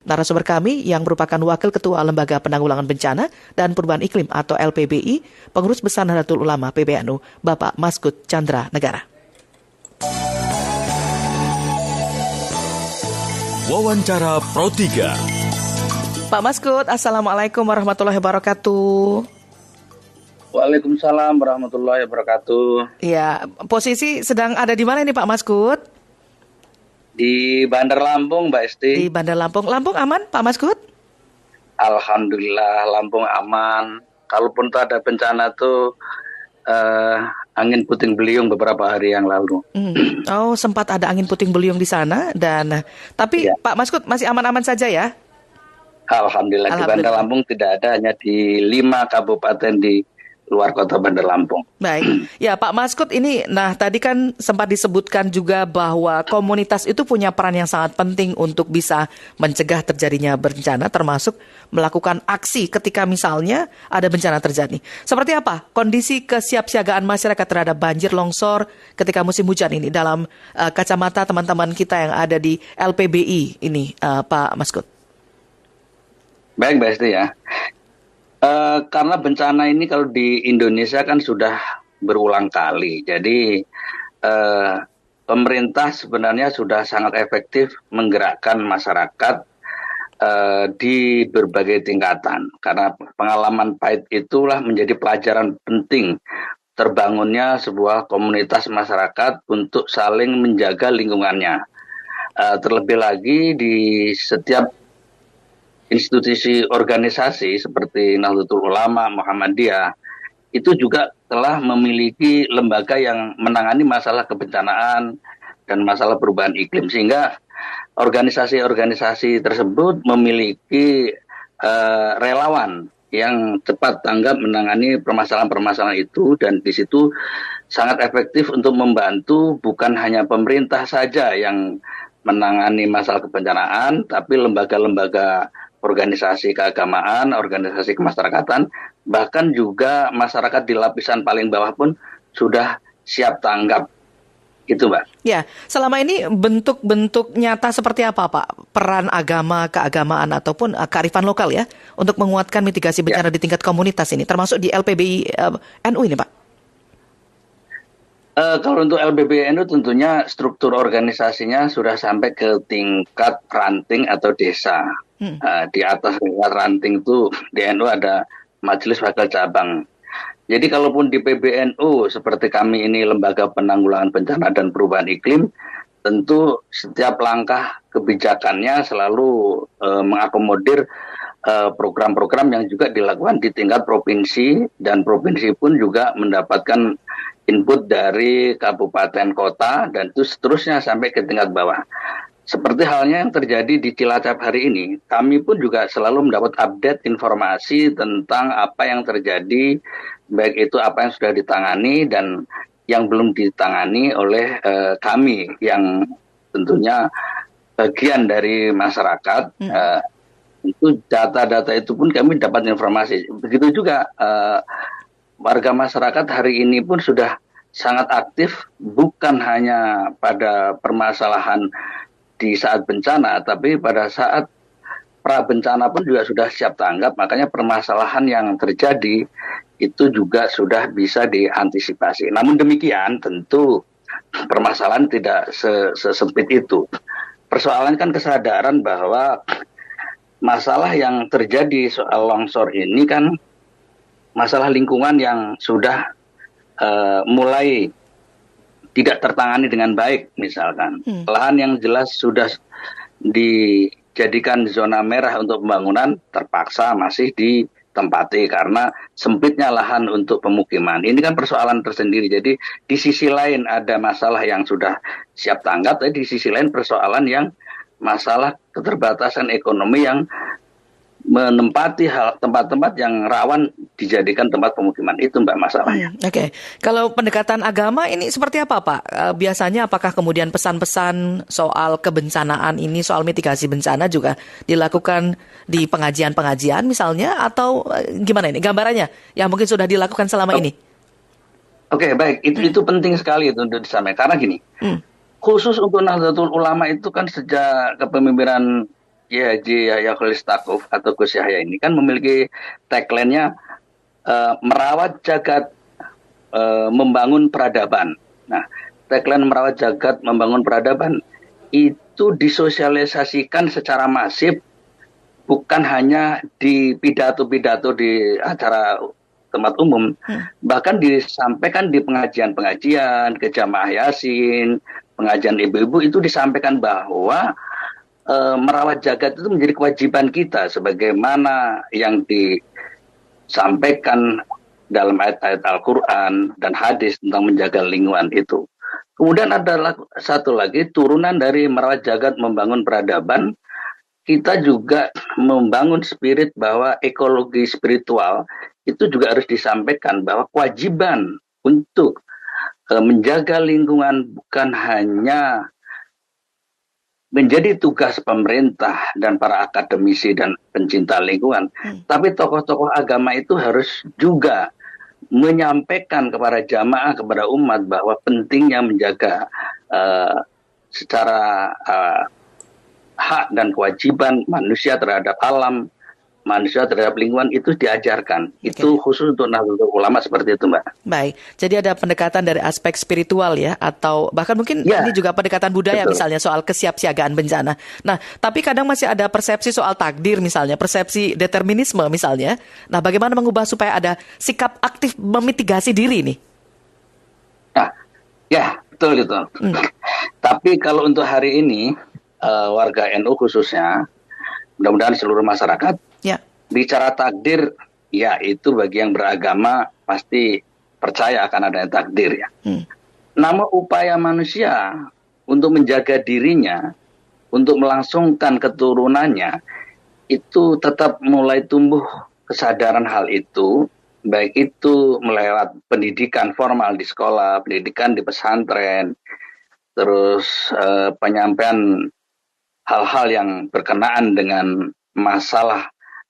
Narasumber kami yang merupakan Wakil Ketua Lembaga Penanggulangan Bencana dan Perubahan Iklim atau LPBI, Pengurus Besar Nahdlatul Ulama PBNU, Bapak Maskud Chandra Negara. Wawancara Pro 3. Pak Maskud, Assalamualaikum warahmatullahi wabarakatuh. Waalaikumsalam warahmatullahi wabarakatuh. Ya, posisi sedang ada di mana ini Pak Maskud? Di Bandar Lampung, Mbak Esti. Di Bandar Lampung. Lampung aman, Pak Maskud? Alhamdulillah, Lampung aman. Kalaupun tuh ada bencana tuh angin puting beliung beberapa hari yang lalu. Oh, sempat ada angin puting beliung di sana tapi ya. Pak Maskud masih aman-aman saja ya? Alhamdulillah. Di Bandar Lampung tidak ada, hanya di 5 kabupaten di luar kota Bandar Lampung. Baik, ya Pak Maskud ini, tadi kan sempat disebutkan juga bahwa komunitas itu punya peran yang sangat penting untuk bisa mencegah terjadinya bencana, termasuk melakukan aksi ketika misalnya ada bencana terjadi. Seperti apa kondisi kesiapsiagaan masyarakat terhadap banjir longsor ketika musim hujan ini dalam kacamata teman-teman kita yang ada di LPBI ini, Pak Maskud? Baik, Mbak Esti ya. Karena bencana ini kalau di Indonesia kan sudah berulang kali. Jadi pemerintah sebenarnya sudah sangat efektif menggerakkan masyarakat di berbagai tingkatan. Karena pengalaman pahit itulah menjadi pelajaran penting terbangunnya sebuah komunitas masyarakat untuk saling menjaga lingkungannya. Terlebih lagi di setiap institusi organisasi seperti Nahdlatul Ulama, Muhammadiyah, itu juga telah memiliki lembaga yang menangani masalah kebencanaan dan masalah perubahan iklim. Sehingga organisasi-organisasi tersebut memiliki relawan yang cepat tanggap menangani permasalahan-permasalahan itu, dan di situ sangat efektif untuk membantu bukan hanya pemerintah saja yang menangani masalah kebencanaan, tapi lembaga-lembaga organisasi keagamaan, organisasi kemasyarakatan, bahkan juga masyarakat di lapisan paling bawah pun sudah siap tanggap. Itu, Mbak. Ya, selama ini bentuk-bentuk nyata seperti apa, Pak? Peran agama, keagamaan, ataupun kearifan lokal ya, untuk menguatkan mitigasi bencana di tingkat komunitas ini, termasuk di LPBI NU ini, Pak? Kalau untuk LPBI NU tentunya struktur organisasinya sudah sampai ke tingkat ranting atau desa. Di atas tingkat ranting itu di NU ada Majelis Wakil Cabang. Jadi kalaupun di PBNU seperti kami ini lembaga penanggulangan bencana dan perubahan iklim, tentu setiap langkah kebijakannya selalu mengakomodir program-program yang juga dilakukan di tingkat provinsi, dan provinsi pun juga mendapatkan input dari kabupaten kota dan itu seterusnya sampai ke tingkat bawah. Seperti halnya yang terjadi di Cilacap hari ini, kami pun juga selalu mendapat update informasi tentang apa yang terjadi, baik itu apa yang sudah ditangani dan yang belum ditangani oleh kami, yang tentunya bagian dari masyarakat. Itu data-data itu pun kami dapat informasi. Begitu juga warga masyarakat hari ini pun sudah sangat aktif, bukan hanya pada permasalahan di saat bencana, tapi pada saat pra bencana pun juga sudah siap tanggap. Makanya permasalahan yang terjadi itu juga sudah bisa diantisipasi. Namun demikian tentu permasalahan tidak sesempit itu. Persoalan kan kesadaran bahwa masalah yang terjadi soal longsor ini kan masalah lingkungan yang sudah mulai tidak tertangani dengan baik, misalkan. Lahan yang jelas sudah dijadikan zona merah untuk pembangunan terpaksa masih ditempati karena sempitnya lahan untuk pemukiman. Ini kan persoalan tersendiri. Jadi di sisi lain ada masalah yang sudah siap tanggap, tapi di sisi lain persoalan yang masalah keterbatasan ekonomi yang menempati tempat-tempat yang rawan dijadikan tempat pemukiman. Itu Mbak masalahnya. Oke. Kalau pendekatan agama ini seperti apa Pak? Biasanya apakah kemudian pesan-pesan soal kebencanaan ini, soal mitigasi bencana juga dilakukan di pengajian-pengajian misalnya, atau gimana ini gambarannya yang mungkin sudah dilakukan selama ini? Oke, baik. Itu penting sekali itu untuk disampaikan. Karena gini, khusus untuk Nahdlatul Ulama itu kan sejak kepemimpinan Haji Yahya Khalilistakuf atau Gus Yahya ini kan memiliki tagline-nya merawat jagat, membangun peradaban. Nah, tagline merawat jagat, membangun peradaban itu disosialisasikan secara masif, bukan hanya di pidato-pidato di acara tempat umum, bahkan disampaikan di pengajian-pengajian, ke jamaah yasin, pengajian ibu-ibu itu disampaikan bahwa merawat jagat itu menjadi kewajiban kita, sebagaimana yang disampaikan dalam ayat-ayat Al-Quran dan hadis tentang menjaga lingkungan itu. Kemudian ada satu lagi turunan dari merawat jagat, membangun peradaban. Kita juga membangun spirit bahwa ekologi spiritual itu juga harus disampaikan bahwa kewajiban untuk menjaga lingkungan bukan hanya menjadi tugas pemerintah dan para akademisi dan pencinta lingkungan, tapi tokoh-tokoh agama itu harus juga menyampaikan kepada jamaah, kepada umat bahwa pentingnya menjaga secara hak dan kewajiban manusia terhadap alam, manusia terhadap lingkungan itu diajarkan. Itu khusus untuk Nahdlatul Ulama seperti itu, Mbak. Baik, jadi ada pendekatan dari aspek spiritual ya, atau bahkan mungkin ini juga pendekatan budaya, betul, misalnya soal kesiapsiagaan bencana. Nah, tapi kadang masih ada persepsi soal takdir misalnya, persepsi determinisme misalnya. Nah, bagaimana mengubah supaya ada sikap aktif memitigasi diri nih? Nah, ya betul itu. Tapi kalau untuk hari ini, warga NU khususnya, mudah-mudahan seluruh masyarakat, bicara takdir, ya itu bagi yang beragama pasti percaya akan adanya takdir ya. Namun upaya manusia untuk menjaga dirinya, untuk melangsungkan keturunannya, itu tetap mulai tumbuh kesadaran hal itu, baik itu melewat pendidikan formal di sekolah, pendidikan di pesantren, terus penyampaian hal-hal yang berkenaan dengan masalah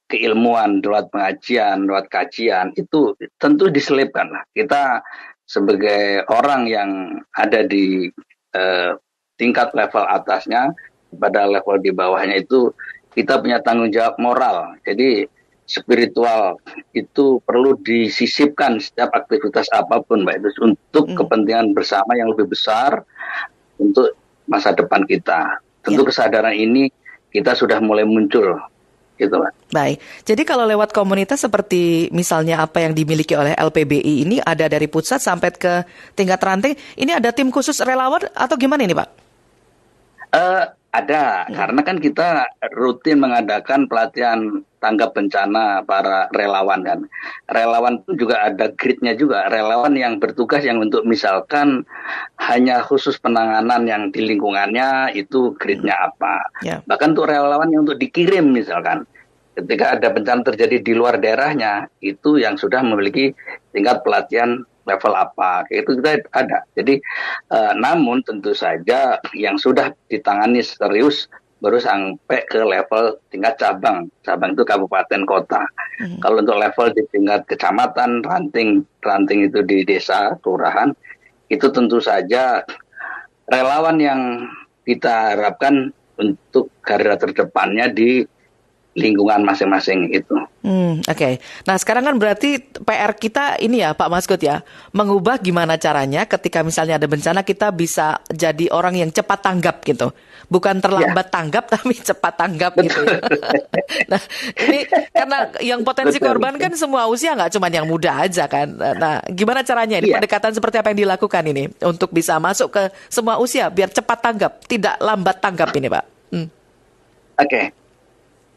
keilmuan lewat pengajian, lewat kajian, itu tentu diselipkan lah. Kita sebagai orang yang ada di tingkat level atasnya, pada level di bawahnya itu kita punya tanggung jawab moral. Jadi spiritual itu perlu disisipkan setiap aktivitas apapun, Mbak, itu untuk kepentingan bersama yang lebih besar untuk masa depan kita. Tentu kesadaran ini kita sudah mulai muncul, gitu, Pak. Baik, jadi kalau lewat komunitas seperti misalnya apa yang dimiliki oleh LPBI ini, ada dari pusat sampai ke tingkat ranting, ini ada tim khusus relawan atau gimana ini, Pak? Ada, karena kan kita rutin mengadakan pelatihan tanggap bencana para relawan kan. Relawan itu juga ada gridnya juga, relawan yang bertugas yang untuk misalkan hanya khusus penanganan yang di lingkungannya itu gridnya apa. Bahkan untuk relawan yang untuk dikirim misalkan, ketika ada bencana terjadi di luar daerahnya, itu yang sudah memiliki tingkat pelatihan level apa, itu kita ada. Jadi namun tentu saja yang sudah ditangani serius baru sampai ke level tingkat cabang. Cabang itu kabupaten kota. Kalau untuk level di tingkat kecamatan, ranting itu di desa, kelurahan, itu tentu saja relawan yang kita harapkan untuk garda terdepannya di lingkungan masing-masing itu. Oke. Nah sekarang kan berarti PR kita ini ya Pak Maskud ya, mengubah gimana caranya ketika misalnya ada bencana kita bisa jadi orang yang cepat tanggap gitu. Bukan terlambat tanggap tapi cepat tanggap gitu ya. Nah ini karena yang potensi korban kan semua usia, nggak cuma yang muda aja kan. Nah gimana caranya ini pendekatan seperti apa yang dilakukan ini untuk bisa masuk ke semua usia biar cepat tanggap, tidak lambat tanggap ini Pak? Oke.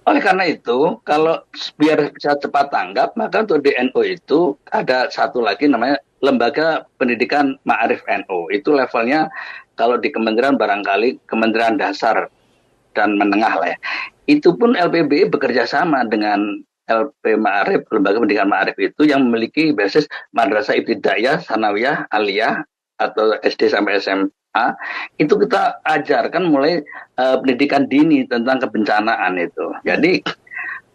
Oleh karena itu, kalau biar bisa cepat tanggap, maka untuk di NU itu ada satu lagi namanya Lembaga Pendidikan Ma'arif NU. Itu levelnya kalau di kementerian barangkali Kementerian Dasar dan Menengah lah ya. Itu pun LPBI bekerja sama dengan LP Ma'arif, Lembaga Pendidikan Ma'arif itu yang memiliki basis Madrasah Ibtidaiyah, Sanawiyah, Aliyah, atau SD sampai SMA. Itu kita ajarkan mulai pendidikan dini tentang kebencanaan itu. Jadi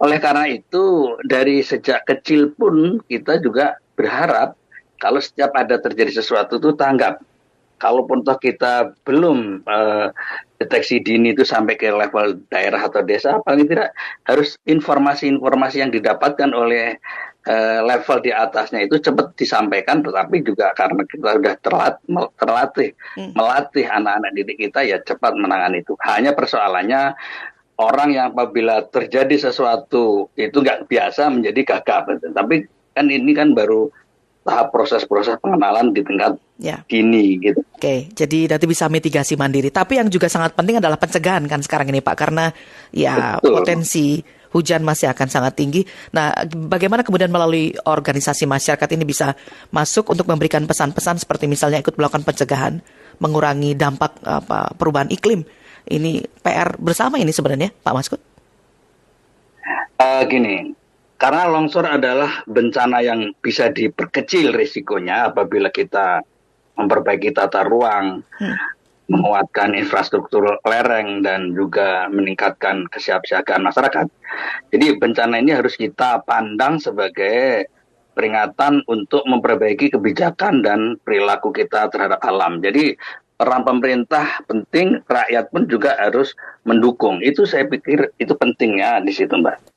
oleh karena itu dari sejak kecil pun kita juga berharap kalau setiap ada terjadi sesuatu itu tanggap. kalaupun toh kita belum deteksi dini itu sampai ke level daerah atau desa, paling tidak harus informasi-informasi yang didapatkan oleh level di atasnya itu cepat disampaikan, tetapi juga karena kita sudah melatih anak-anak didik kita, ya cepat menangani itu. Hanya persoalannya orang yang apabila terjadi sesuatu itu nggak biasa menjadi gagap. Tapi kan ini kan baru tahap proses-proses pengenalan di tingkat dini gitu. Oke, jadi nanti bisa mitigasi mandiri. Tapi yang juga sangat penting adalah pencegahan kan sekarang ini Pak, karena ya betul, potensi hujan masih akan sangat tinggi. Nah, bagaimana kemudian melalui organisasi masyarakat ini bisa masuk untuk memberikan pesan-pesan seperti misalnya ikut melakukan pencegahan, mengurangi dampak perubahan iklim. Ini PR bersama ini sebenarnya, Pak Maskut? Gini, karena longsor adalah bencana yang bisa diperkecil risikonya apabila kita memperbaiki tata ruang, menguatkan infrastruktur lereng, dan juga meningkatkan kesiapsiagaan masyarakat. Jadi bencana ini harus kita pandang sebagai peringatan untuk memperbaiki kebijakan dan perilaku kita terhadap alam. Jadi peran pemerintah penting, rakyat pun juga harus mendukung. Itu saya pikir itu pentingnya di situ, Mbak.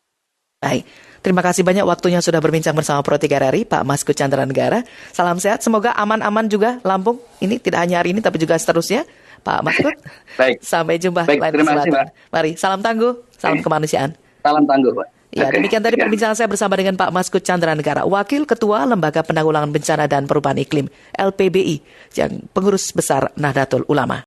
Baik, terima kasih banyak waktunya sudah berbincang bersama Pro 3 RRI, Pak Maskut Chandranegara. Salam sehat, semoga aman-aman juga Lampung. Ini tidak hanya hari ini tapi juga seterusnya, Pak Maskut. Baik. Sampai jumpa. Baik, terima kasih, Mbak. Mari, salam tangguh, salam kemanusiaan. Salam tangguh, Pak. Ya, demikian tadi perbincangan saya bersama dengan Pak Maskut Chandranegara, Wakil Ketua Lembaga Penanggulangan Bencana dan Perubahan Iklim, LPBI, yang pengurus besar Nahdlatul Ulama.